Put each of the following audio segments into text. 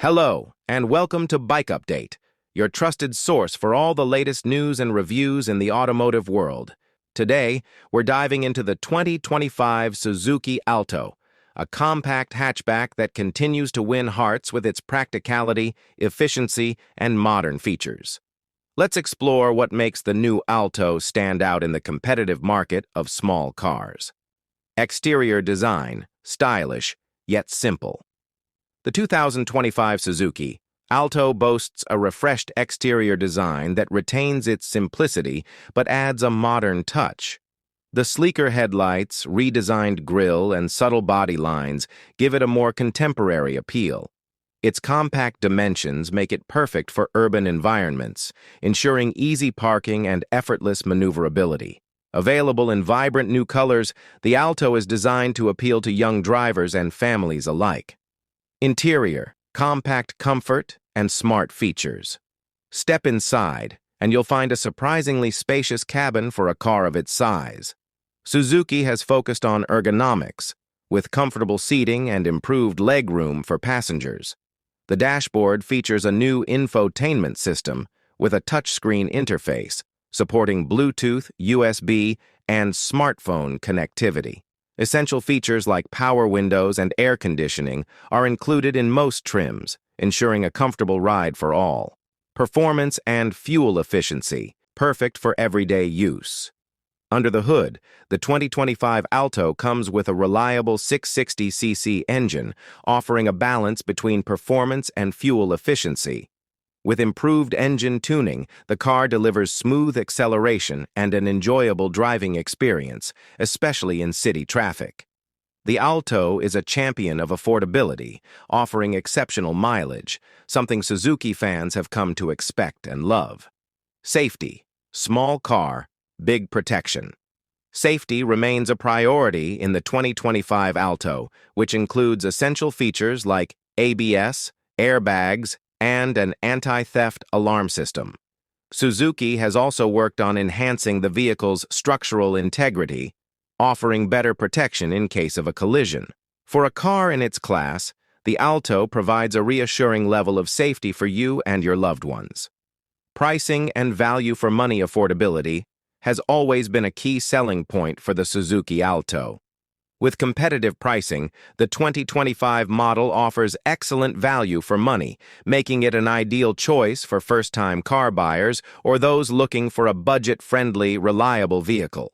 Hello, and welcome to Bike Update, your trusted source for all the latest news and reviews in the automotive world. Today, we're diving into the 2025 Suzuki Alto, a compact hatchback that continues to win hearts with its practicality, efficiency, and modern features. Let's explore what makes the new Alto stand out in the competitive market of small cars. Exterior design, stylish, yet simple. The 2025 Suzuki Alto boasts a refreshed exterior design that retains its simplicity but adds a modern touch. The sleeker headlights, redesigned grille, and subtle body lines give it a more contemporary appeal. Its compact dimensions make it perfect for urban environments, ensuring easy parking and effortless maneuverability. Available in vibrant new colors, the Alto is designed to appeal to young drivers and families alike. Interior, compact comfort, and smart features. Step inside, and you'll find a surprisingly spacious cabin for a car of its size. Suzuki has focused on ergonomics, with comfortable seating and improved legroom for passengers. The dashboard features a new infotainment system with a touchscreen interface, supporting Bluetooth, USB, and smartphone connectivity. Essential features like power windows and air conditioning are included in most trims, ensuring a comfortable ride for all. Performance and fuel efficiency, perfect for everyday use. Under the hood, the 2025 Alto comes with a reliable 660cc engine, offering a balance between performance and fuel efficiency. With improved engine tuning, the car delivers smooth acceleration and an enjoyable driving experience, especially in city traffic. The Alto is a champion of affordability, offering exceptional mileage, something Suzuki fans have come to expect and love. Safety, small car, big protection. Safety remains a priority in the 2025 Alto, which includes essential features like ABS, airbags, and an anti-theft alarm system. Suzuki has also worked on enhancing the vehicle's structural integrity, offering better protection in case of a collision. For a car in its class, the Alto provides a reassuring level of safety for you and your loved ones. Pricing and value for money affordability has always been a key selling point for the Suzuki Alto. With competitive pricing, the 2025 model offers excellent value for money, making it an ideal choice for first-time car buyers or those looking for a budget-friendly, reliable vehicle.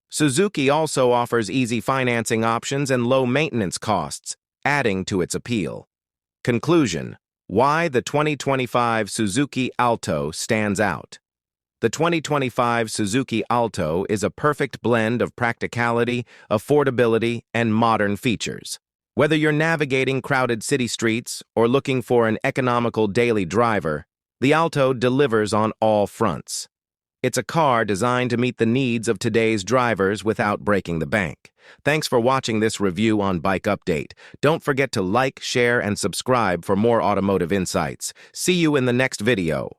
Suzuki also offers easy financing options and low maintenance costs, adding to its appeal. Conclusion: why the 2025 Suzuki Alto stands out. The 2025 Suzuki Alto is a perfect blend of practicality, affordability, and modern features. Whether you're navigating crowded city streets or looking for an economical daily driver, the Alto delivers on all fronts. It's a car designed to meet the needs of today's drivers without breaking the bank. Thanks for watching this review on Bike Update. Don't forget to like, share, and subscribe for more automotive insights. See you in the next video.